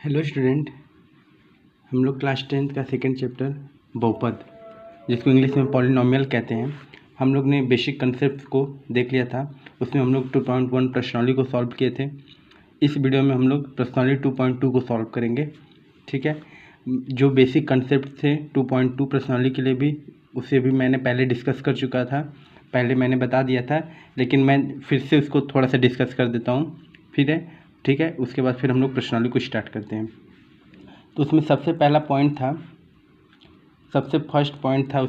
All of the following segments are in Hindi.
हेलो स्टूडेंट, हम लोग क्लास 10th का सेकंड चैप्टर बहुपद, जिसको इंग्लिश में पॉलिनोमियल कहते हैं, हम लोग ने बेसिक कंसेप्ट को देख लिया था। उसमें हम लोग 2.1 प्रश्नावली को सॉल्व किए थे। इस वीडियो में हम लोग प्रश्नावली 2.2 को सॉल्व करेंगे। ठीक है, जो बेसिक कंसेप्ट थे 2.2 प्रश्नावली के लिए भी, उसे भी मैंने पहले डिस्कस कर चुका था, पहले मैंने बता दिया था, लेकिन मैं फिर से उसको थोड़ा सा डिस्कस कर देता हूँ। फिर है ठीक है, उसके बाद फिर हम लोग प्रश्नावली को स्टार्ट करते हैं। तो उसमें सबसे पहला पॉइंट था, सबसे फर्स्ट पॉइंट था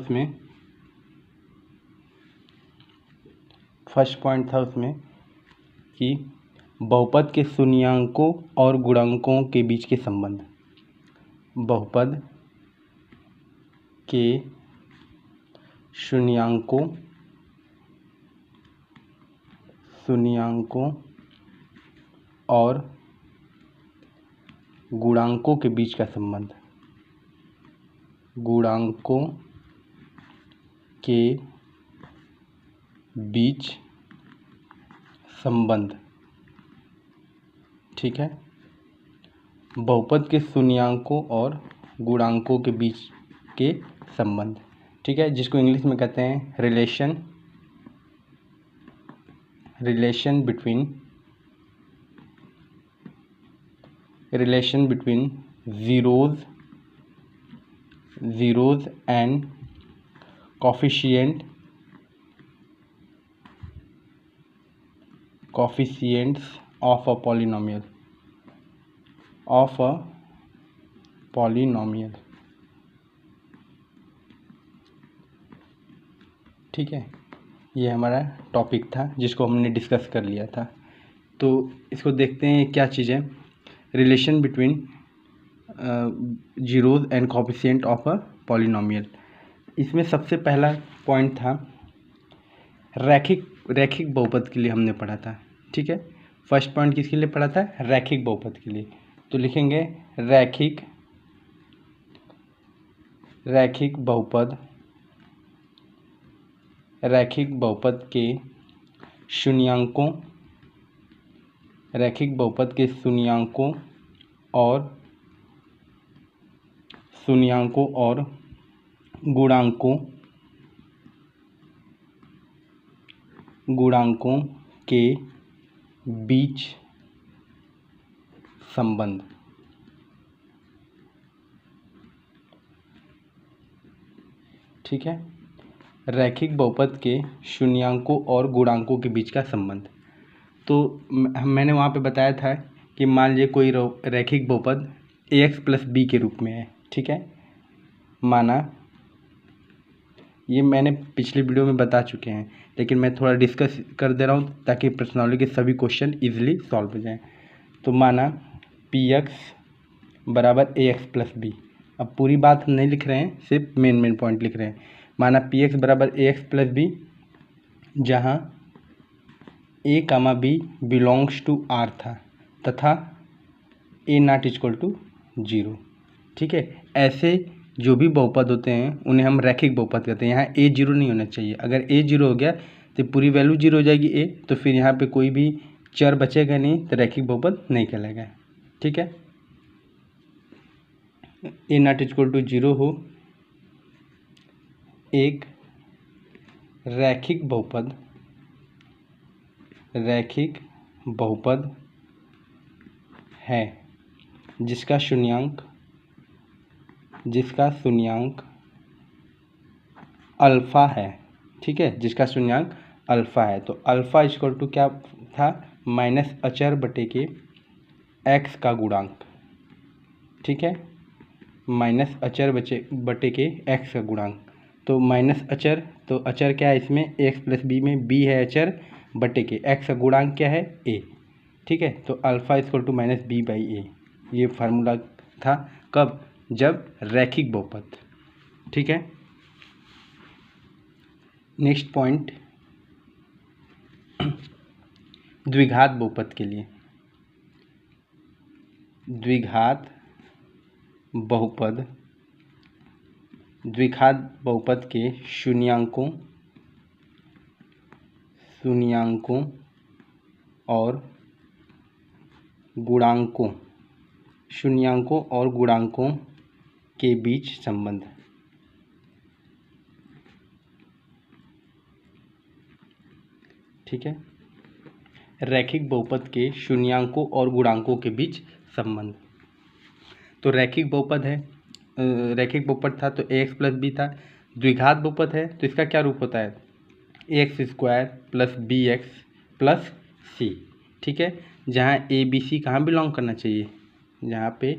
उसमें कि बहुपद के शून्याङ्कों और गुणांकों के बीच के संबंध। बहुपद के शून्याङ्कों और गुणांकों के बीच का संबंध। गुणांकों के बीच संबंध। ठीक है, बहुपद के शून्याङ्कों और गुणांकों के बीच के संबंध। ठीक है, जिसको इंग्लिश में कहते हैं relation between zeros and coefficients of a polynomial ठीक है, ये हमारा टॉपिक था जिसको हमने डिस्कस कर लिया था। तो इसको देखते हैं क्या चीज़ है। Relation between zeros and coefficient of a polynomial. इसमें सबसे पहला पॉइंट था रैखिक बहुपद के लिए हमने पढ़ा था। ठीक है, फर्स्ट पॉइंट किसके लिए पढ़ा था? रैखिक बहुपद के लिए। तो लिखेंगे रैखिक बहुपद के शून्याङ्कों और गुणांकों के बीच संबंध। ठीक है, रैखिक बहुपद के शून्याङ्कों और गुणांकों के बीच का संबंध। तो मैंने वहाँ पे बताया था कि मान लीजिए कोई रैखिक बहुपद ax प्लस बी के रूप में है। ठीक है, माना, ये मैंने पिछले वीडियो में बता चुके हैं, लेकिन मैं थोड़ा डिस्कस कर दे रहा हूँ ताकि प्रश्नावली के सभी क्वेश्चन इजीली सॉल्व हो जाएं। तो माना px बराबर ax प्लस बी। अब पूरी बात हम नहीं लिख रहे हैं, सिर्फ मेन पॉइंट लिख रहे हैं। माना px बराबर ax प्लस बी, जहाँ a comma b belongs to R था तथा a नॉट इक्वल टू 0। ठीक है, ऐसे जो भी बहुपद होते हैं उन्हें हम रैखिक बहुपद कहते हैं। यहाँ a 0 नहीं होना चाहिए। अगर a 0 हो गया तो पूरी वैल्यू 0 हो जाएगी a, तो फिर यहाँ पे कोई भी चर बचेगा नहीं, तो रैखिक बहुपद नहीं कहलाएगा। ठीक है, a नॉट इक्वल टू 0 हो एक रैखिक बहुपद है जिसका शून्याङ्क अल्फ़ा है। ठीक है, जिसका शून्याङ्क अल्फ़ा है। तो अल्फ़ा इक्वल टू क्या था? माइनस अचर बटे के एक्स का गुणांक। ठीक है, माइनस अचर बटे के एक्स का गुणांक। तो माइनस अचर, तो अचर क्या है इसमें? एक्स प्लस बी में बी है अचर, बटे के एक्स का गुणांक क्या है? ए। ठीक है, तो alpha equal to minus B by A, ये फार्मूला था। कब? जब रैखिक बहुपद। ठीक है, नेक्स्ट पॉइंट द्विघात बहुपद के लिए। द्विघात बहुपद के शून्याङ्कों और गुणांकों शून्यांकों और गुणांकों के बीच संबंध। ठीक है, रैखिक बहुपद के शून्यांकों और गुणांकों के बीच संबंध। तो रैखिक बहुपद है, रैखिक बहुपद था तो ax प्लस बी था। द्विघात बहुपद है तो इसका क्या रूप होता है, X square plus B X plus C. ठीक है, जहाँ ए बी सी कहाँ बिलोंग करना चाहिए, जहाँ पे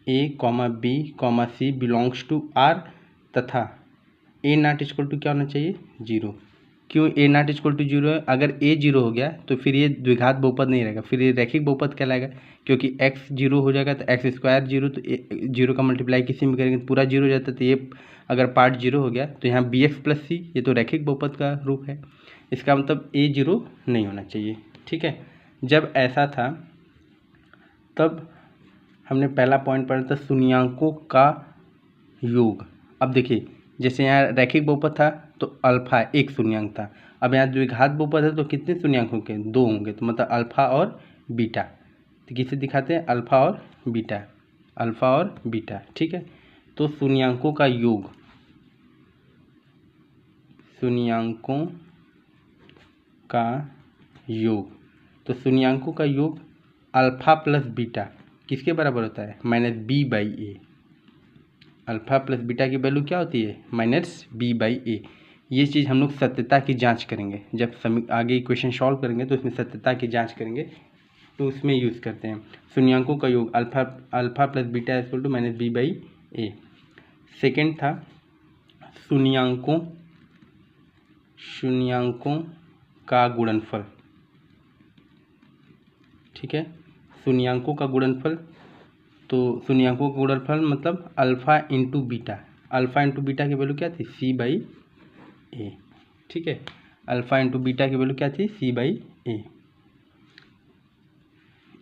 A comma B comma C belongs to R तथा ए नॉट इक्वल टू क्या होना चाहिए, जीरो। क्यों ए नॉट इक्वल टू जीरो है, अगर ए जीरो हो गया तो फिर ये द्विघात बहुपद नहीं रहेगा, फिर ये रैखिक बहुपद कहलाएगा। क्योंकि एक्स जीरो हो जाएगा तो एक्स स्क्वायर जीरो, तो जीरो का मल्टीप्लाई किसी में करेंगे तो पूरा जीरो हो जाता है। तो ये अगर पार्ट जीरो हो गया तो यहाँ बी एक्स प्लस सी, ये तो रैखिक बहुपद का रूप है। इसका मतलब ए जीरो नहीं होना चाहिए। ठीक है, जब ऐसा था तब हमने पहला पॉइंट पढ़ा था शून्यांकों का योग। अब देखिए, जैसे यहाँ रैखिक बहुपद था तो अल्फा एक शून्यांक था, अब यहाँ द्विघात बहुपद है तो कितने शून्यांक होंगे, दो होंगे। तो मतलब अल्फा और बीटा, तो किसे दिखाते हैं, अल्फा और बीटा, अल्फा और बीटा। ठीक है, तो शून्यांकों का योग, शून्यांकों का योग, तो शून्यांकों का योग अल्फा प्लस बीटा किसके बराबर होता है, minus B by A. Alpha plus beta की वैल्यू क्या होती है, माइनस बी बाई ए। ये चीज़ हम लोग सत्यता की जांच करेंगे, जब आगे इक्वेशन सॉल्व करेंगे तो उसमें सत्यता की जांच करेंगे तो उसमें यूज़ करते हैं। शून्यांकों का योग alpha plus beta equal to minus B by A. Second था शून्यांकों का गुणनफल। ठीक है, शून्यांकों का गुणनफल, तो शून्यांकों का गुणनफल मतलब alpha into beta, alpha into beta की वैल्यू क्या थी, सी बाई ए। ठीक है, अल्फा इंटू बीटा की वैल्यू क्या थी, सी बाई ए।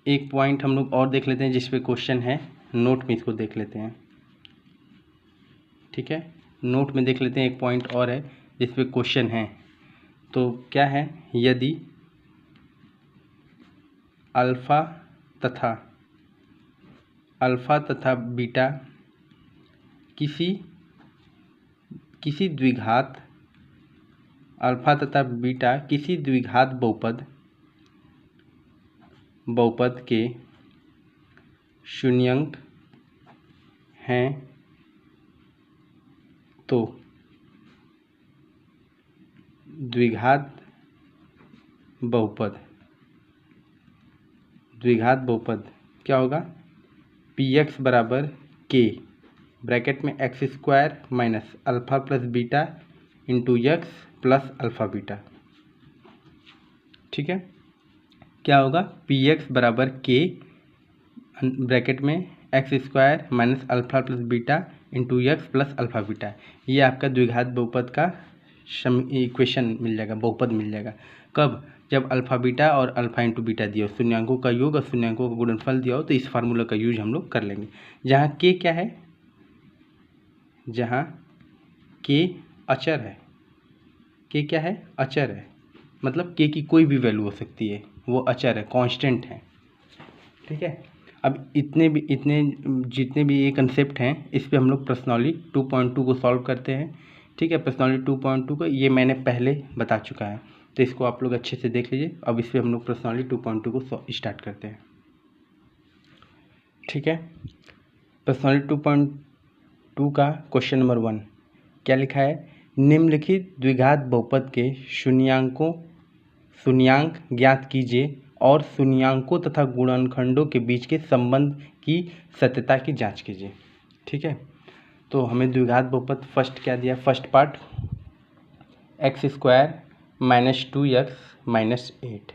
एक पॉइंट हम लोग और देख लेते हैं जिस पे क्वेश्चन है, नोट में इसको देख लेते हैं। ठीक है, नोट में देख लेते हैं, एक पॉइंट और है जिस पे क्वेश्चन है। तो क्या है, यदि अल्फा तथा बीटा किसी द्विघात, अल्फा तथा बीटा किसी द्विघात बहुपद के शून्यंक हैं तो द्विघात बहुपद क्या होगा, पी एक्स बराबर के ब्रैकेट में x square minus alpha plus beta into x plus alpha beta. ठीक है, क्या होगा, पी एक्स बराबर के ब्रैकेट में x square minus alpha plus beta into x plus alpha beta. ये आपका द्विघात बहुपद का इक्वेशन मिल जाएगा, बहुपद मिल जाएगा। कब, जब अल्फा बीटा और अल्फा इंटू बीटा दिया हो, शून्यांकों का योग और शून्यांकों का गुणनफल दिया हो, तो इस फार्मूला का यूज हम लोग कर लेंगे। जहाँ के क्या है, जहाँ के अचर है, के क्या है, अचर है, मतलब के की कोई भी वैल्यू हो सकती है, वो अचर है, कांस्टेंट है। ठीक है, अब जितने भी ये कंसेप्ट हैं इस पे हम लोग प्रश्नावली 2.2 को सॉल्व करते हैं। ठीक है, प्रश्नावली 2.2 को ये मैंने पहले बता चुका है, तो इसको आप लोग अच्छे से देख लीजिए। अब इस पे हम लोग प्रश्नावली 2.2 को स्टार्ट करते हैं। ठीक है, प्रश्नावली 2.2 का क्वेश्चन नंबर 1 क्या लिखा है, निम्नलिखित द्विघात बहुपद के शून्यांक ज्ञात कीजिए और शून्यांकों तथा गुणनखंडों के बीच के संबंध की सत्यता की जांच कीजिए। ठीक है, तो हमें द्विघात बहुपद फर्स्ट क्या दिया, first part x square minus 2x minus 8।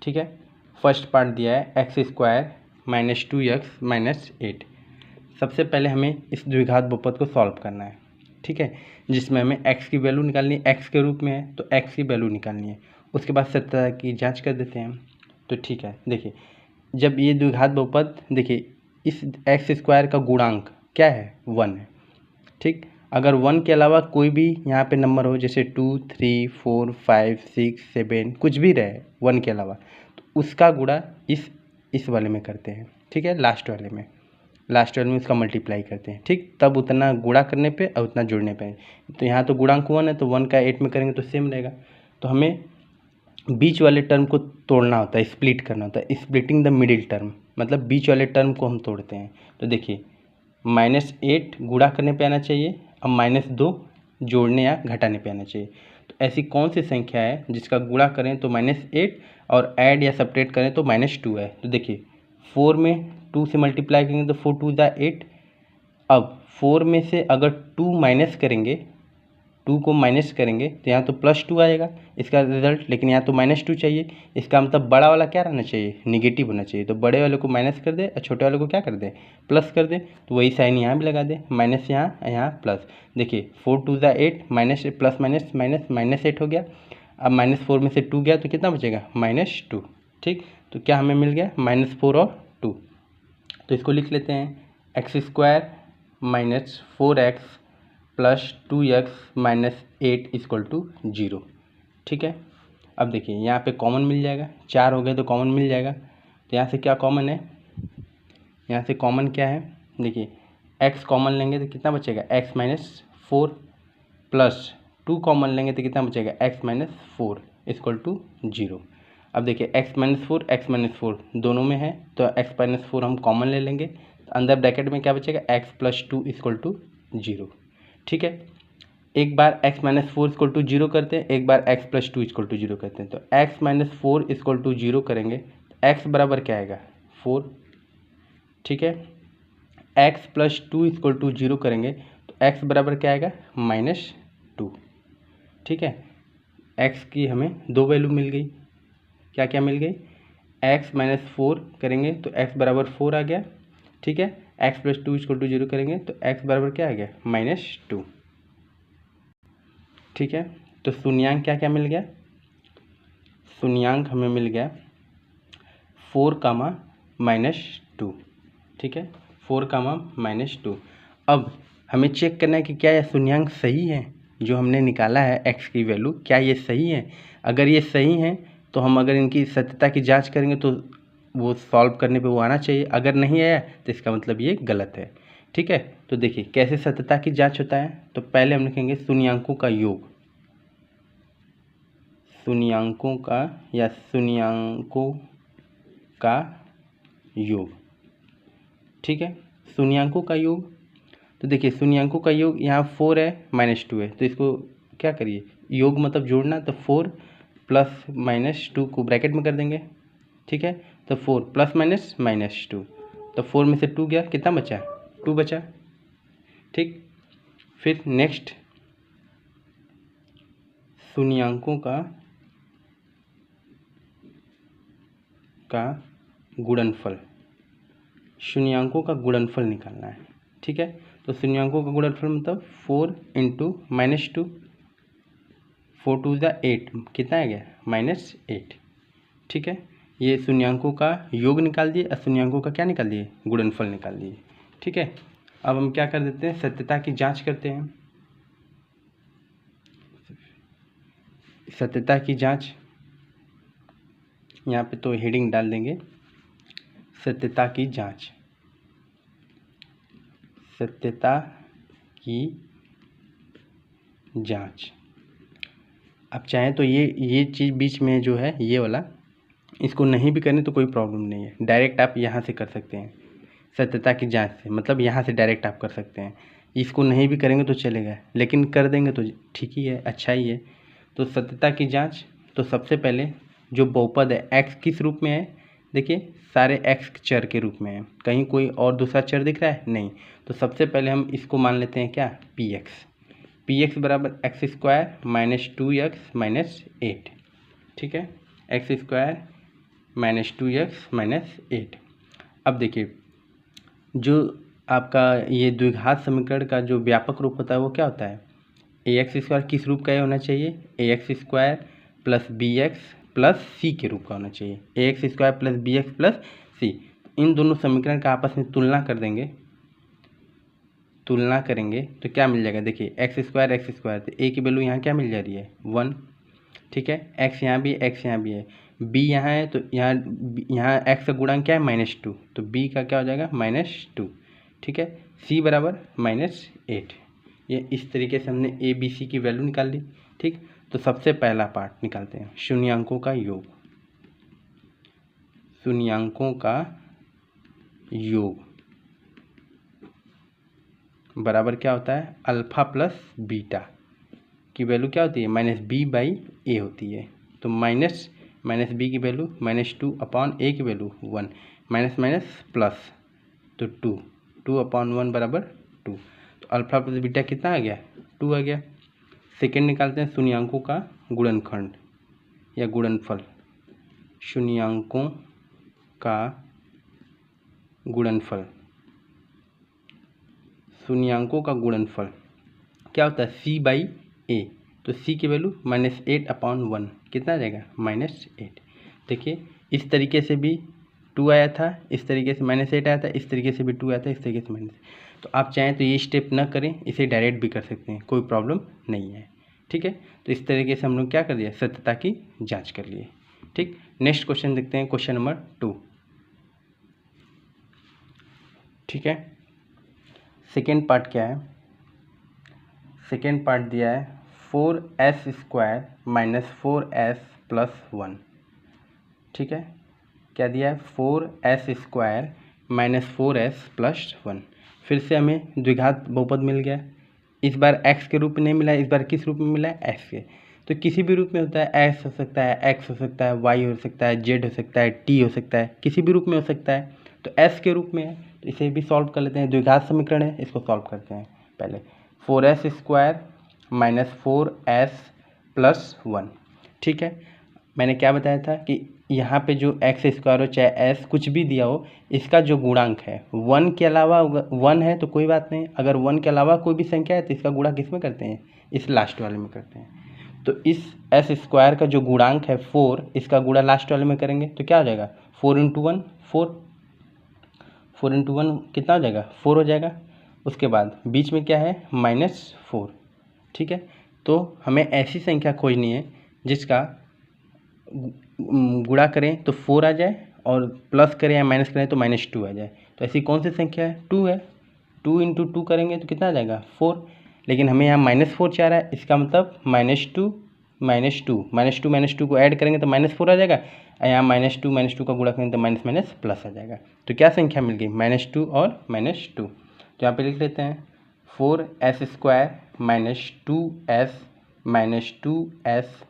ठीक है, फर्स्ट पार्ट दिया है X square minus 2x minus 8। सबसे पहले हमें इस द्विघात बहुपद को सॉल्व करना है। ठीक है, जिसमें हमें x की वैल्यू निकालनी है, x के रूप में है तो x की वैल्यू निकालनी है, उसके बाद सत्यता की जांच कर देते हैं। तो ठीक है, देखिए जब ये द्विघात बहुपद, देखिए इस एक्स स्क्वायर का गुणांक क्या है, 1 है। ठीक, अगर 1 के अलावा कोई भी यहाँ पे नंबर हो, जैसे 2 3 4 5 6 7 कुछ भी रहे 1 के अलावा, तो उसका गुणा इस इस वाले में करते हैं, ठीक है, लास्ट वाले में उसका मल्टीप्लाई करते हैं, ठीक, तब उतना गुणा करने पे और उतना जोड़ने पे। तो यहाँ तो गुणांक 1 है, तो 1 का 8 में करेंगे तो सेम रहेगा। तो हमें बीच वाले टर्म को तोड़ना होता है, स्प्लिट करना होता है, स्प्लिटिंग द मिडिल टर्म, मतलब बीच वाले टर्म को हम तोड़ते हैं। तो देखिए -8 गुणा करने पे आना चाहिए, अब -2 जोड़ने या घटाने पे आना चाहिए। तो ऐसी कौन सी संख्या है जिसका गुणा करें तो -8 और ऐड या सब्ट्रैक्ट करें तो -2 है? तो देखिए 4 में 2 से मल्टीप्लाई करेंगे तो 4 2 ज़ा 8। अब 4 में से अगर 2 माइनस करेंगे, 2 को माइनस करेंगे तो यहाँ तो +2 आएगा इसका रिजल्ट, लेकिन यहाँ तो -2 चाहिए। इसका मतलब बड़ा वाला क्या रहना चाहिए, निगेटिव होना चाहिए। तो बड़े वाले को माइनस कर दे और छोटे वाले को क्या कर दे, प्लस कर दे। तो वही साइन यहाँ भी लगा दे, माइनस यहाँ प्लस। देखिए 4 2 ज़ा 8, माइनस प्लस माइनस माइनस -8 हो गया। अब -4 में से 2 गया तो कितना बचेगा, -2, ठीक। तो क्या हमें मिल गया, -4 और 2। तो इसको लिख लेते हैं, x² - 4x + 2x - 8 = 0, ठीक है। अब देखिए यहाँ पे कॉमन मिल जाएगा, 4 हो गए तो कॉमन मिल जाएगा। तो यहाँ से क्या कॉमन है, यहाँ से कॉमन क्या है, देखिए x कॉमन लेंगे तो कितना बचेगा, x - 4 + 2 कॉमन लेंगे तो कितना बचेगा, x - 4 = 0। अब देखिए x - 4 दोनों में है तो x - 4 हम कॉमन ले लेंगे, तो अंदर ब्रैकेट में क्या बचेगा, x + 2 = 0, ठीक है। एक बार x - 4 = 0 करते हैं, एक बार x + 2 = 0 करते हैं। तो x - 4 = 0 करेंगे तो x बराबर क्या आएगा, 4, ठीक है। x + 2 = 0 करेंगे तो x बराबर क्या आएगा, -2, ठीक है। x की हमें 2 वैल्यू मिल गई, क्या क्या मिल गई, x - 4 करेंगे तो x बराबर 4 आ गया, ठीक है। x + 2 = 0 करेंगे तो x बराबर क्या आ गया, -2, ठीक है। तो शून्यांक क्या क्या मिल गया, शून्यांक हमें मिल गया 4, -2, ठीक है, 4, -2। अब हमें चेक करना है कि क्या यह शून्यांक सही है, जो हमने निकाला है x की वैल्यू, क्या ये सही है। अगर ये सही है तो हम अगर इनकी सत्यता की जांच करेंगे तो वो सॉल्व करने पे वो आना चाहिए, अगर नहीं आया तो इसका मतलब ये गलत है, ठीक है। तो देखिए कैसे सत्यता की जांच होता है, तो पहले हम लिखेंगे शून्यांकों का योग, शून्यांकों का या शून्यांकों का योग, ठीक है, शून्यांकों का योग। तो देखिए शून्यांकों का योग यहाँ 4 है -2 है, तो इसको क्या करिए, योग मतलब जोड़ना, तो 4 + -2 को ब्रैकेट में कर देंगे, ठीक है। तो 4 + -2, तो 4 में से 2 गया, कितना बचा, 2 बचा, ठीक। फिर नेक्स्ट शून्यांकों का गुणनफल, शून्यांकों का गुणनफल निकालना है, ठीक है। तो शून्यांकों का गुणनफल मतलब 4 × -2, 4 2 ज़ा 8, कितना आ गया, -8, ठीक है। ये शून्यांकों का योग निकाल दिए और शून्यांकों का क्या निकाल दिए, गुणनफल निकाल दिए, ठीक है। अब हम क्या कर देते हैं, सत्यता की जांच करते हैं। सत्यता की जांच, यहाँ पे तो हेडिंग डाल देंगे, सत्यता की जांच, सत्यता की जांच। आप चाहें तो ये चीज़ बीच में जो है ये वाला, इसको नहीं भी करें तो कोई प्रॉब्लम नहीं है, डायरेक्ट आप यहाँ से कर सकते हैं, सत्यता की जांच से, मतलब यहाँ से डायरेक्ट आप कर सकते हैं। इसको नहीं भी करेंगे तो चलेगा, लेकिन कर देंगे तो ठीक ही है, अच्छा ही है। तो सत्यता की जांच, तो सबसे पहले जो बहुपद है x किस रूप में है, देखिए सारे x चर के रूप में है, कहीं कोई और दूसरा चर दिख रहा है, नहीं। तो सबसे पहले हम इसको मान लेते हैं क्या, px बराबर x² - 2x - 8, ठीक है, x² - 2x - 8। अब देखिए जो आपका ये द्विघात समीकरण का जो व्यापक रूप होता है वो क्या होता है, ax² किस रूप का ये होना चाहिए, ax² + bx + c के रूप का होना चाहिए, ax² + bx + c। इन दोनों समीकरण का आपस में तुलना कर देंगे, तुलना करेंगे तो क्या मिल जाएगा, देखिए x² तो a की वैल्यू यहाँ क्या मिल जा रही है, 1, ठीक है। x यहाँ भी है, x यहाँ भी है, b यहाँ है तो यहाँ x का गुणांक क्या है -2, तो b का क्या हो जाएगा -2। ठीक है, c बराबर -8। ये इस तरीके से हमने a b c की वैल्यू निकाल ली। ठीक, तो सबसे पहला पार्ट निकालते हैं, शून्यांकों का योग। शून्यांकों का योग बराबर क्या होता है, अल्फा प्लस बीटा की वैल्यू क्या होती है -b/a होती है। तो माइनस बी की वैल्यू -2/a की वैल्यू 1, माइनस माइनस प्लस, तो 2/1 बराबर 2। तो अल्फा प्लस बीटा कितना आ गया, 2 आ गया। सेकेंड निकालते हैं, शून्यांकों का गुणनखंड या गुणनफल। शून्यांकों का गुणनफल, शून्यांकों का गुणनफल क्या होता है c/a। तो c की वैल्यू -8/1 कितना आ जाएगा -8। देखिए इस तरीके से भी 2 आया था, इस तरीके से -8 आया था, इस तरीके से भी 2 आया था, इस तरीके से -। तो आप चाहें तो ये स्टेप ना करें, इसे डायरेक्ट भी कर सकते हैं, कोई प्रॉब्लम नहीं है। ठीक है, तो इस तरीके से हम लोग क्या कर दिया, सत्यता की जांच कर लिए। ठीक, नेक्स्ट क्वेश्चन देखते हैं, क्वेश्चन नंबर 2। ठीक है, सेकेंड पार्ट क्या है, सेकेंड पार्ट दिया है 4s² - 4s + 1। ठीक है, क्या दिया है 4s² - 4s + 1। फिर से हमें द्विघात बहुपद मिल गया। इस बार x के रूप में नहीं मिला है, इस बार किस रूप में मिला है, x के। तो किसी भी रूप में होता है, s हो सकता है, x हो सकता है, y हो सकता है, z हो सकता है, t हो सकता है, किसी भी रूप में हो सकता है। तो s के रूप में है, तो इसे भी सॉल्व कर लेते हैं। द्विघात समीकरण है, इसको सॉल्व करते हैं। पहले 4s² - 4s + 1। ठीक है, मैंने क्या बताया था कि यहाँ पे जो x² हो चाहे s कुछ भी दिया हो, इसका जो गुणांक है 1 के अलावा 1 है तो कोई बात नहीं, अगर 1 के अलावा कोई भी संख्या है तो इसका गुणा किस में करते हैं, इस लास्ट वाले में करते हैं। तो इस s² का जो गुणांक है 4, इसका गुणा लास्ट वाले में करेंगे तो क्या हो जाएगा 4 × 1 4, 4 × 1 कितना हो जाएगा 4 हो जाएगा। उसके बाद बीच में क्या है -4। ठीक है, तो हमें ऐसी संख्या खोजनी है जिसका गुणा करें तो 4 आ जाए और प्लस करें या माइनस करें तो -2 आ जाए। तो ऐसी कौन सी संख्या है, 2 है। 2 × 2 करेंगे तो कितना आ जाएगा 4, लेकिन हमें यहाँ -4 चाह रहा है, इसका मतलब -2 को ऐड करेंगे तो -4 आ जाएगा, और यहाँ -2 का गुणा करेंगे तो माइनस माइनस प्लस आ जाएगा। तो क्या संख्या मिल गई -2 और -2। तो यहाँ पे लिख लेते हैं 4s² - 2s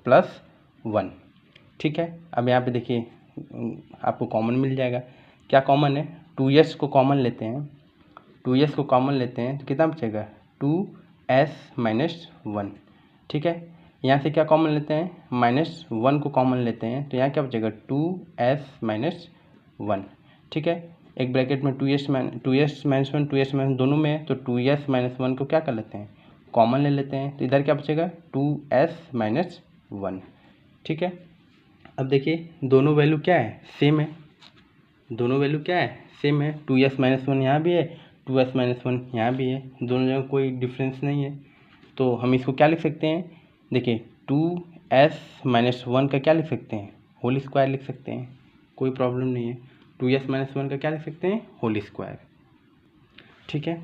+ 1। ठीक है, अब यहाँ पे देखिए आपको कॉमन मिल जाएगा। क्या कॉमन है, 2s को कॉमन लेते हैं, 2s को कॉमन लेते हैं तो कितना बचेगा 2s - 1। ठीक है, यहाँ से क्या कॉमन लेते हैं, -1 को कॉमन लेते हैं तो यहाँ क्या बचेगा 2s - 1। ठीक है, एक ब्रैकेट में 2s - 1 दोनों में है, तो 2s - 1 को क्या कर लेते हैं, कॉमन ले लेते हैं, तो इधर क्या बचेगा 2s - 1। ठीक है, अब देखिए दोनों वैल्यू क्या है, सेम है। दोनों वैल्यू क्या है, सेम है। 2s - 1 यहाँ भी है, 2s - 1 यहाँ भी है, दोनों जगह कोई डिफरेंस नहीं है। तो हम इसको क्या लिख सकते हैं, देखिए 2s - 1 का क्या लिख सकते हैं, होल स्क्वायर लिख सकते हैं, कोई प्रॉब्लम नहीं है। 2s - 1 का क्या लिख सकते हैं, होल स्क्वायर। ठीक है,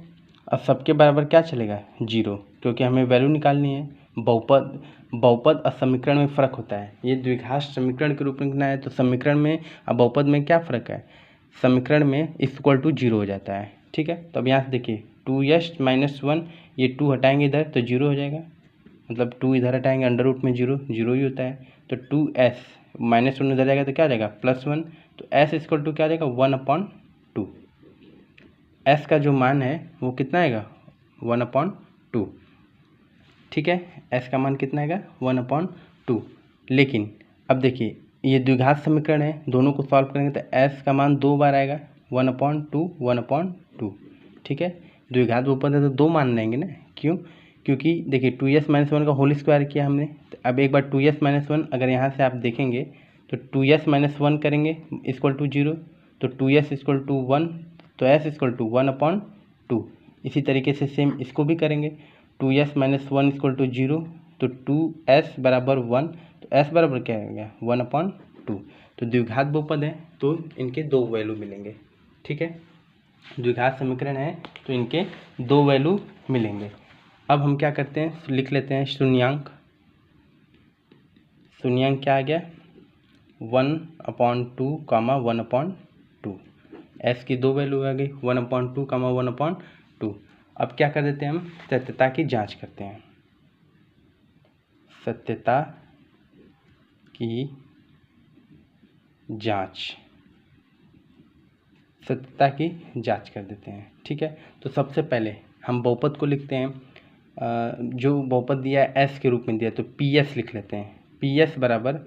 अब सबके बराबर क्या चलेगा 0, क्योंकि हमें वैल्यू निकालनी है। बहुपद और समीकरण में फ़र्क होता है। ये द्विघात समीकरण के रूप में लिखना है तो समीकरण में और बहुपद में क्या फ़र्क है, समीकरण में = 0 हो जाता है। ठीक है, तो अब यहाँ से देखिए 2s - 1, ये 2 हटाएंगे इधर तो 0 हो जाएगा, मतलब 2 इधर हटाएंगे √ में 0 ही होता है। तो 2s - 1 इधर जाएगा तो क्या आ जाएगा +1, तो s = क्या आ जाएगा 1/2। s का जो मान है वो कितना आएगा 1/2। ठीक है, s का मान कितना आएगा 1/2। लेकिन अब देखिए ये द्विघात समीकरण है, दोनों को सॉल्व करेंगे तो s का मान 2 बार आएगा 1/2 1/2। ठीक है, द्विघात बहुपद है तो 2 मान लेंगे ना, क्यों, क्योंकि देखिए 2s - 1 का होल स्क्वायर किया हमने। तो अब एक बार 2s - 1 अगर यहाँ से आप देखेंगे तो 2s - 1 करेंगे = 0, तो 2s = 1, तो s = 1/2। इसी तरीके से सेम इसको भी करेंगे, 2s - 1 = 0, तो 2s = 1, तो s बराबर क्या हो गया 1/2। 2। तो द्विघात बहुपद है तो इनके 2 वैल्यू मिलेंगे। ठीक है, द्विघात समीकरण है तो इनके 2 वैल्यू मिलेंगे। अब हम क्या करते हैं, लिख लेते हैं शून्यांक। शून्यांक क्या आ गया, 1/2 कामा 1/2। एस की 2 वैल्यू आ गई, 1/2 कामा 1/2। अब क्या कर देते हैं, हम सत्यता की जांच करते हैं। सत्यता की जांच, सत्यता की जांच कर देते हैं। ठीक है, तो सबसे पहले हम बहुपद को लिखते हैं। जो बहुपद दिया है एस के रूप में दिया, तो पी एस लिख लेते हैं। पी एस बराबर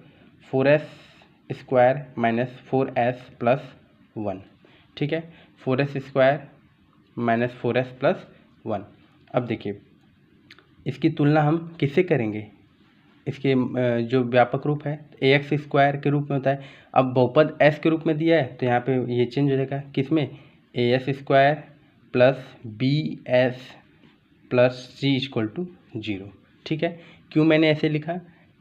4s² माइनस 4s प्लस 1। ठीक है, 4s² माइनस 4s प्लस 1। अब देखिए इसकी तुलना हम किससे करेंगे, इसके जो व्यापक रूप है ax² के रूप में होता है। अब बहुपद s के रूप में दिया है तो यहाँ पे ये चेंज हो जाएगा, किसमें, as² plus bs plus c = 0। ठीक है, क्यों मैंने ऐसे लिखा,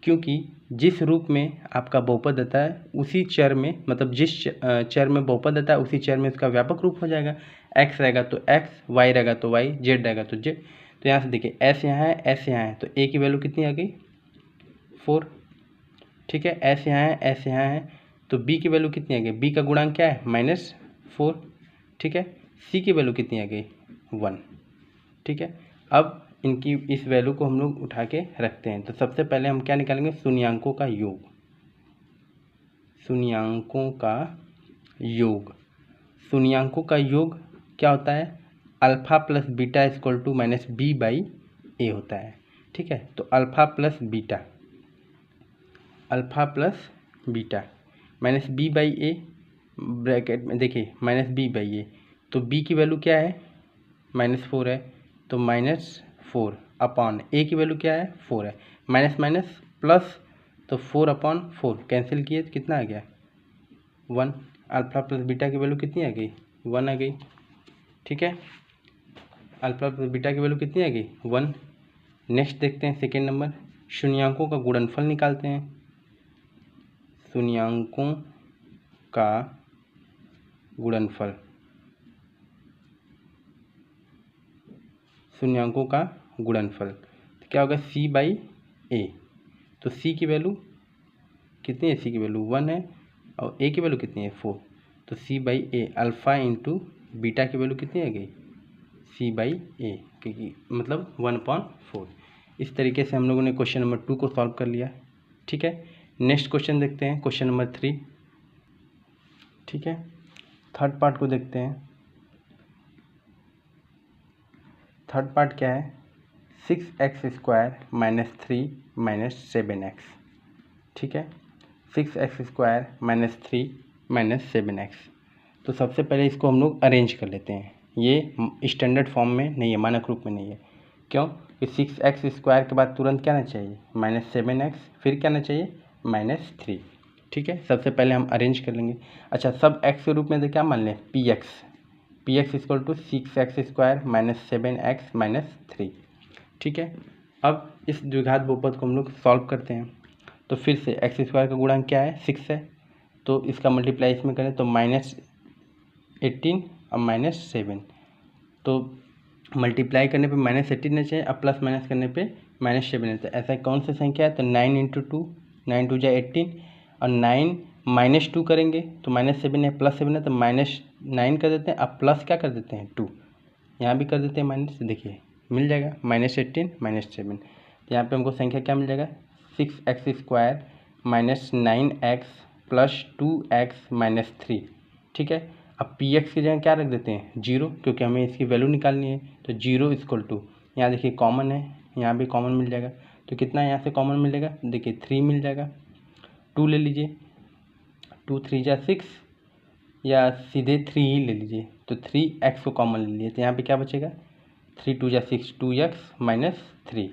क्योंकि जिस रूप में आपका बहुपद आता है उसी चर में, मतलब जिस चर में बहुपद आता है उसी चर में उसका व्यापक रूप हो जाएगा। x रहेगा तो x, y रहेगा तो y, z रहेगा तो z। तो यहाँ से देखिए s यहाँ है, s यहाँ है, तो a की वैल्यू कितनी आ गई, 4। ठीक है, s यहाँ है, s यहाँ है, तो b की वैल्यू कितनी आ गई, b का गुणांक क्या है, -4। ठीक है, c की वैल्यू कितनी आ गई, 1। ठीक है, अब इनकी इस वैल्यू को हम लोग उठा के रखते हैं। तो सबसे पहले हम क्या निकालेंगे, शून्यांकों का योग। शून्यांकों का योग, शून्यांकों का योग क्या होता है, alpha plus beta equal to -b/a होता है। ठीक है, तो alpha plus beta -b/a bracket में देखिए -b/a, तो b की वैल्यू क्या है, -4 है, तो -4 अपॉन a की वैल्यू क्या है, 4 है, माइनस माइनस प्लस, तो 4/4 कैंसिल किए तो कितना आ गया, 1। अल्फा प्लस बीटा की वैल्यू कितनी आ गई, 1 आ गई। ठीक है, अल्फा प्लस बीटा की वैल्यू कितनी आ गई, 1। नेक्स्ट देखते हैं सेकेंड नंबर, शून्यांकों का गुणनफल निकालते हैं। शून्यांकों का गुणनफल, शून्यांकों का गुणनफल तो क्या होगा, c/a। तो c की वैल्यू कितनी है, c की वैल्यू 1 है और a की वैल्यू कितनी है, 4। तो c/a अल्फ़ा इंटू बीटा की वैल्यू कितनी आ गई, c/a, क्योंकि मतलब 1/4। इस तरीके से हम लोगों ने क्वेश्चन नंबर 2 को सॉल्व कर लिया। ठीक है, नेक्स्ट क्वेश्चन देखते हैं, क्वेश्चन नंबर 3। ठीक है, थर्ड पार्ट को देखते हैं। थर्ड पार्ट क्या है, 6x² माइनस 3 माइनस 7x। ठीक है, 6x² माइनस 3 माइनस 7x। तो सबसे पहले इसको हम लोग अरेंज कर लेते हैं। ये स्टैंडर्ड फॉर्म में नहीं है, मानक रूप में नहीं है। क्यों कि 6x² के बाद तुरंत क्या आना चाहिए, -7x, फिर क्या आना चाहिए, -3। ठीक है, सबसे पहले हम अरेंज कर लेंगे। अच्छा, सब x के रूप में तो क्या मान लें, px = 6x² minus 7x minus 3। ठीक है, अब इस द्विघात बहुपद को हम लोग सॉल्व करते हैं। तो फिर से x² का गुणांक क्या है, 6 है, तो इसका मल्टीप्लाई इसमें करें तो -18 और -7। तो मल्टीप्लाई करने पे -18 नहीं चाहिए, अब प्लस माइनस करने पे -7 है। तो ऐसा कौन सी संख्या है, तो 9 × 2, 9 2 = 18, और 9 -2 करेंगे तो -7 है, +7 है, तो -9 कर देते हैं, अब प्लस क्या कर देते हैं, 2 यहाँ भी कर देते हैं माइनस। देखिए मिल जाएगा -18 -7। तो यहाँ पे हमको संख्या क्या मिल जाएगा, 6x² minus 9x plus 2x minus 3। ठीक है, अब px की जगह क्या रख देते हैं, 0, क्योंकि हमें इसकी वैल्यू निकालनी है। तो 0 = यहाँ देखिए कॉमन है, यहाँ भी कॉमन मिल जाएगा, तो कितना यहाँ से कॉमन मिलेगा, देखिए 3 मिल जाएगा। 2 ले लीजिए, 2 3 = 6, या सीधे 3 ही ले लीजिए, तो 3x को कॉमन ले लीजिए, तो यहाँ पे क्या बचेगा, 3 2 = 6, 2x माइनस 3।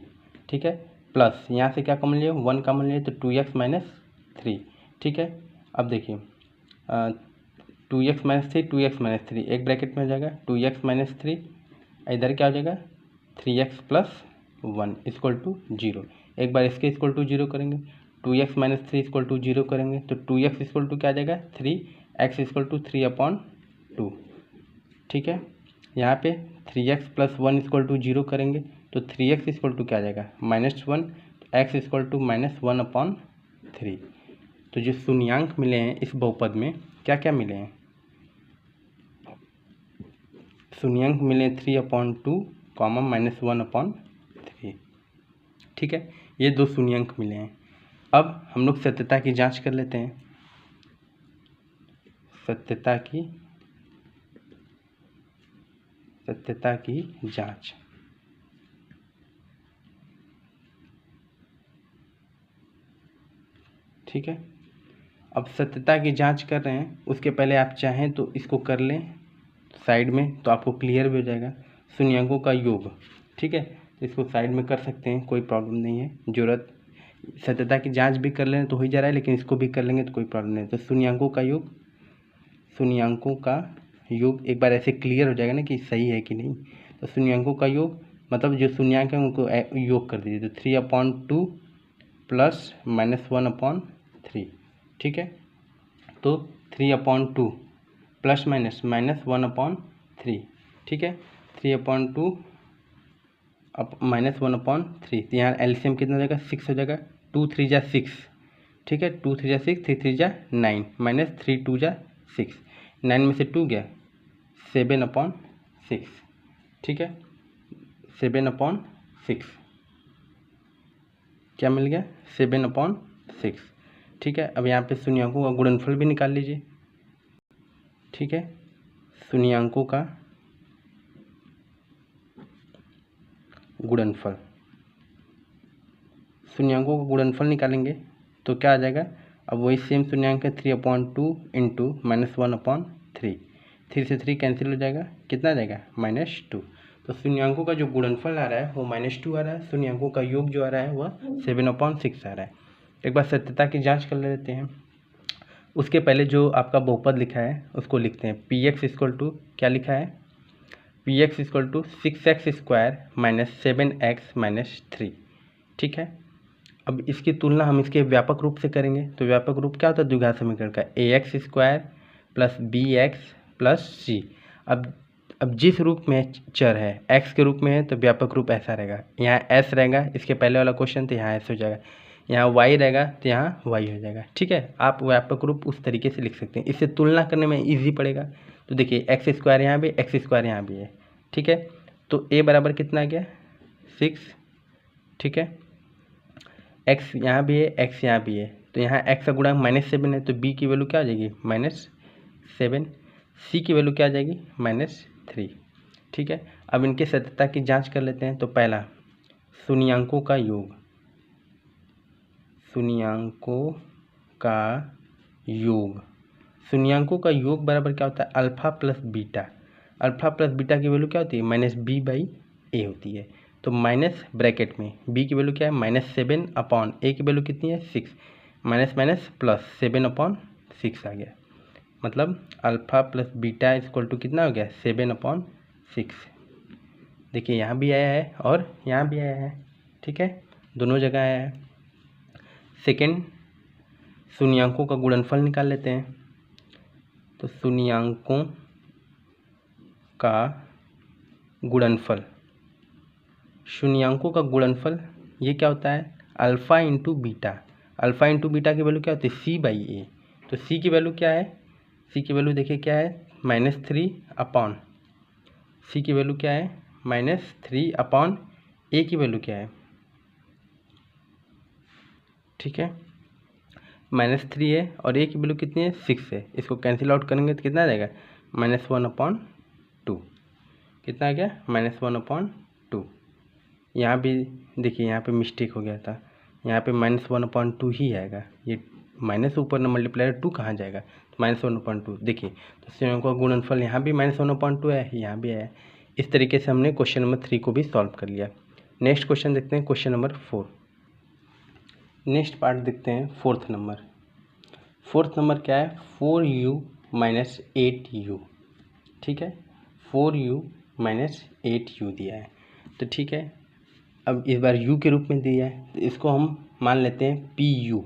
ठीक है, प्लस यहाँ से क्या कॉमन लिए, 1 कॉमन लिए, तो 2x माइनस 3। ठीक है, अब देखिए 2x माइनस 3, 2x माइनस 3 एक ब्रैकेट में हो जाएगा, 2x माइनस 3, इधर क्या हो जाएगा, 3x प्लस 1 = 0। एक बार इसके = 0 करेंगे, 2x माइनस 3 इक्वल टू 0 करेंगे तो 2x इक्वल टू क्या आ जाएगा 3, x इक्वल टू 3/2। ठीक है, यहाँ पे 3x प्लस 1 इक्वल टू 0 करेंगे तो 3x इक्वल टू क्या आ जाएगा -1, x इक्वल टू -1/3। तो जो शून्यांक मिले हैं इस बहुपद में क्या क्या मिले हैं, शून्यांक मिले 3/2 -1/3। ठीक है, ये दो शून्यांक मिले हैं। अब हम लोग सत्यता की जांच कर लेते हैं। सत्यता की जांच। ठीक है, अब सत्यता की जांच कर रहे हैं, उसके पहले आप चाहें तो इसको कर लें साइड में, तो आपको क्लियर भी हो जाएगा। शून्यांकों का योग, ठीक है, तो इसको साइड में कर सकते हैं, कोई प्रॉब्लम नहीं है। जरूरत सत्यता की जांच भी कर लें तो हो ही जा रहा है, लेकिन इसको भी कर लेंगे तो कोई प्रॉब्लम नहीं। तो शून्यांकों का योग एक बार ऐसे क्लियर हो जाएगा ना कि सही है कि नहीं। तो शून्यांकों का योग मतलब जो शून्यांक है उनको योग कर दीजिए, तो 3/2 प्लस -1/3। ठीक है, तो 3/2 प्लस माइनस -1/3। ठीक है, 3/2 -1/3। तो यहाँ एलसीएम कितना हो जाएगा 6 हो जाएगा, 2 3 जा 6। ठीक है, 2 3 जा 6, 3 3 जा 9, -3 2 जा 6, 9 में से 2 गया 7/6। ठीक है, 7/6 क्या मिल गया 7/6। ठीक है, अब यहाँ पे शून्यांकों का गुणनफल भी निकाल लीजिए। ठीक है, शून्यांकों का गुणनफल, शून्यांकों का गुणनफल निकालेंगे तो क्या आ जाएगा, अब वही सेम शून्यांक है 3/2 इंटू -1/3। 3 से 3 कैंसिल हो जाएगा, कितना आ जाएगा -2। तो शून्यांकों का जो गुणनफल आ रहा है वो -2 आ रहा है, शून्यांकों का योग जो आ रहा है वह 7/6 आ रहा है। एक बार सत्यता की जांच कर लेते हैं। उसके पहले जो आपका बहुपद लिखा है उसको लिखते हैं। px इक्वल टू क्या लिखा है, px equal to 6x² - 7x - 3। ठीक है, अब इसकी तुलना हम इसके व्यापक रूप से करेंगे। तो व्यापक रूप क्या होता है द्विघात समीकरण का, ax² plus bx plus c। अब जिस रूप में चर है x के रूप में है तो व्यापक रूप ऐसा रहेगा, यहाँ s रहेगा, इसके पहले वाला क्वेश्चन तो यहाँ s हो जाएगा, यहाँ y रहेगा तो यहाँ y हो जाएगा। ठीक है, आप व्यापक रूप उस तरीके से लिख सकते हैं, इससे तुलना करने में इजी पड़ेगा। तो देखिए x² यहाँ भी, x² यहाँ भी है। ठीक है, तो a बराबर कितना आ गया 6। ठीक है, x यहाँ भी है, x यहाँ भी है, तो यहाँ x का गुणांक -7 है, तो b की वैल्यू क्या आ जाएगी -7, c की वैल्यू क्या आ जाएगी -3। ठीक है, अब इनके सत्यता की जांच कर लेते हैं। तो पहला शून्यांकों का योग, शून्यांकों का योग बराबर क्या होता है alpha plus beta. Alpha plus beta की वैल्यू क्या होती है -b/a होती है। तो माइनस ब्रैकेट में b की वैल्यू क्या है -7/a की वैल्यू कितनी है 6, माइनस माइनस प्लस 7/6 आ गया। मतलब alpha plus beta equal to कितना हो गया 7/6। देखिए यहाँ भी आया है और यहाँ भी आया है। ठीक है, दोनों जगह आया है। सेकेंड, शून्यांकों का गुणनफल निकाल लेते हैं। तो शून्यांकों का गुणनफल, शून्यांकों का गुणनफल ये क्या होता है alpha into beta. Alpha into beta की वैल्यू क्या होती है c/a। तो c की वैल्यू क्या है, c की वैल्यू देखिए क्या है -3/, c की वैल्यू क्या है -3/, a की वैल्यू क्या है, ठीक है -3 है और a की वैल्यू कितनी है 6 है। इसको कैंसिल आउट करेंगे तो कितना आ जाएगा -1/2। कितना आ गया -1/2। यहाँ भी देखिए यहाँ पे मिस्टेक हो गया था, यहाँ पे -1/2 ही आएगा, ये माइनस ऊपर न मल्टीप्लाई 2 कहाँ जाएगा, तो -1/2। देखिए तो शून्यांकों का गुणनफल यहाँ भी -1/2 है, यहाँ भी है। इस तरीके से हमने क्वेश्चन नंबर 3 को भी सॉल्व कर लिया। नेक्स्ट क्वेश्चन देखते हैं, क्वेश्चन नंबर 4। नेक्स्ट पार्ट देखते हैं, फोर्थ नंबर क्या है 4u - 8u। ठीक है, 4u - 8u दिया है। तो ठीक है, अब इस बार u के रूप में दिया है तो इसको हम मान लेते हैं पी यू,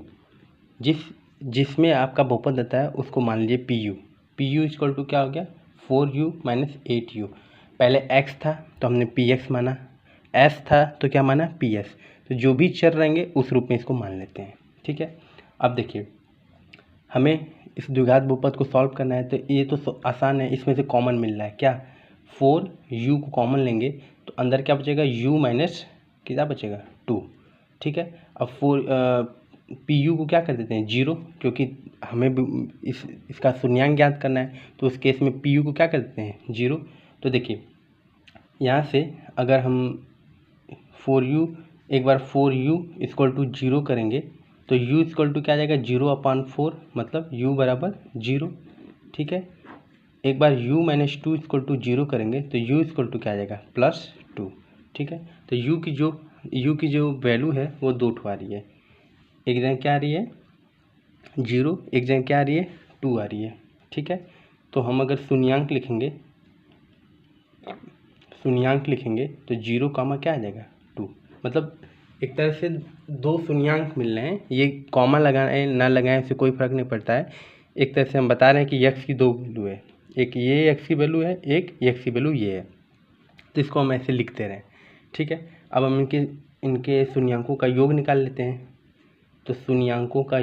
जिसमें आपका बहुपद आता है उसको मान लीजिए P U. P U equal to क्या हो गया 4u माइनस 8u। पहले x था तो हमने पी एक्स माना, s था तो क्या माना पी एस। तो जो भी चर रहेंगे उस रूप में इसको मान लेते हैं। ठीक है, अब देखिए हमें इस द्विघात बहुपद को सॉल्व करना है, तो ये तो आसान है, इसमें से कॉमन मिल रहा है क्या 4u को कॉमन लेंगे तो अंदर क्या बचेगा u माइनस क्या बचेगा 2। ठीक है, अब पी यू को क्या कर देते हैं 0, क्योंकि हमें इसका शून्यांक ज्ञात करना है, तो उस केस में पी यू को क्या कर देते हैं 0। तो देखिए यहाँ से अगर हम 4u एक बार 4u इक्वल टू 0 करेंगे तो u इक्वल टू क्या आ जाएगा 0/4, मतलब u बराबर 0। ठीक है, एक बार u माइनस 2 इक्वल टू 0 करेंगे तो u इक्वल टू क्या आ जाएगा +2। ठीक है, तो u की जो वैल्यू है वो 2 आ रही है, एक जगह क्या आ रही है 0, एक जगह क्या आ रही है 2 आ रही है। ठीक है, तो हम अगर शून्यांक लिखेंगे तो 0 कामा क्या आ जाएगा 2, मतलब एक तरह से दो शून्यांक मिल रहे हैं। ये कॉमा लगाएं ना लगाएं इससे कोई फर्क नहीं पड़ता है, एक तरह से हम बता रहे हैं कि x की दो वैल्यू है, एक ये x की वैल्यू है, एक x की वैल्यू ये है, तो इसको हम ऐसे लिखते रहें। ठीक है, अब हम इनके शून्यांकों का योग निकाल लेते हैं। तो शून्यांकों का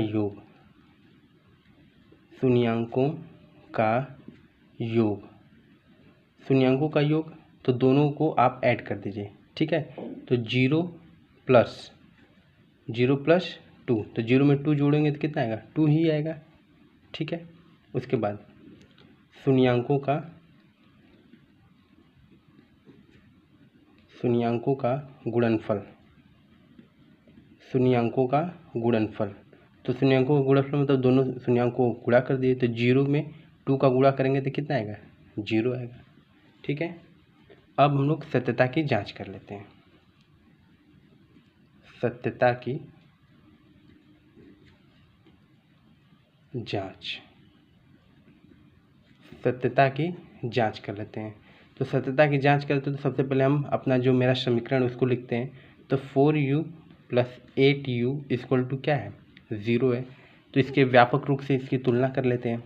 योग तो दोनों को आप ऐड कर दीजिए। ठीक है, तो 0 प्लस 2, तो 0 में 2 जोड़ेंगे तो कितना आएगा 2 ही आएगा। ठीक है, उसके बाद शून्यांकों का गुणनफल, तो शून्यांकों का गुणनफल मतलब दोनों शून्यांकों को गुणा कर दिए, तो 0 में 2 का गुणा करेंगे तो कितना आएगा 0 आएगा। ठीक है, अब हम लोग सत्यता की जांच कर लेते हैं। सत्यता की जांच कर लेते हैं। तो सत्यता की जांच करते हैं तो सबसे पहले हम अपना जो मेरा समीकरण उसको लिखते हैं। तो 4u plus 8u equal to क्या है 0 है, तो इसके व्यापक रूप से इसकी तुलना कर लेते हैं।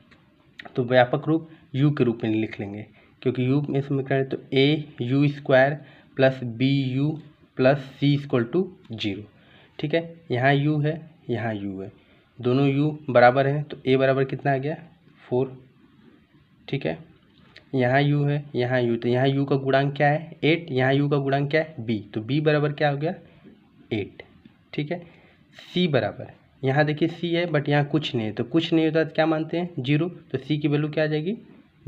तो व्यापक रूप u के रूप में लिख लेंगे, क्योंकि u में समीकरण है, तो au² plus bu plus c equal to 0। ठीक है, यहाँ u है यहाँ u है, दोनों u बराबर हैं, तो a बराबर कितना आ गया 4। ठीक है, यहाँ u है यहाँ u, तो यहाँ u का गुणांक क्या है 8, यहाँ u का गुणांक क्या है b, तो b बराबर क्या हो गया 8। ठीक है, c बराबर, यहाँ देखिए c है बट यहाँ कुछ नहीं है, तो कुछ नहीं होता तो क्या मानते हैं 0, तो c की वैल्यू क्या आ जाएगी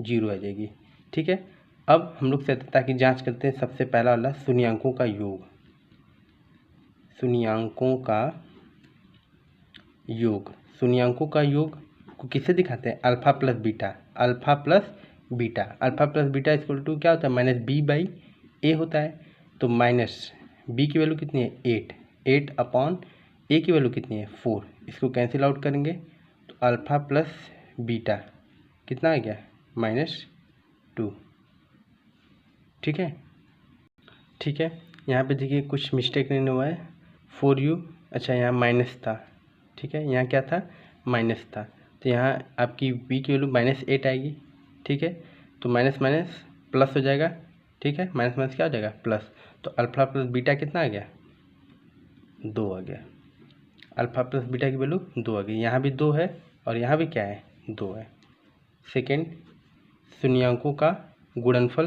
0 आ जाएगी। ठीक है, अब हम लोग सत्यता की जांच करते हैं। सबसे पहला वाला शून्यांकों का योग, शून्यांकों का योग को किससे दिखाते हैं alpha plus beta equal to क्या होता है -b/a होता है। तो माइनस b की वैल्यू कितनी है 8 अपॉन a की वैल्यू कितनी है 4, इसको कैंसिल आउट करेंगे तो अल्फा प्लस बीटा कितना आ गया -2। ठीक है, यहाँ पे देखिए कुछ मिस्टेक नहीं हुआ है, 4u अच्छा यहाँ माइनस था। ठीक है, यहाँ क्या था माइनस था, तो यहाँ आपकी b की वैल्यू -8 आएगी। ठीक है, तो माइनस प्लस हो जाएगा। ठीक है, माइनस क्या हो जाएगा प्लस, तो अल्फा प्लस बीटा कितना आ गया 2 आ गया। अल्फा प्लस बीटा की वैल्यू 2 आ गई, यहाँ भी 2 है और यहाँ भी क्या है 2 है। सेकेंड, शून्यांकों का गुणनफल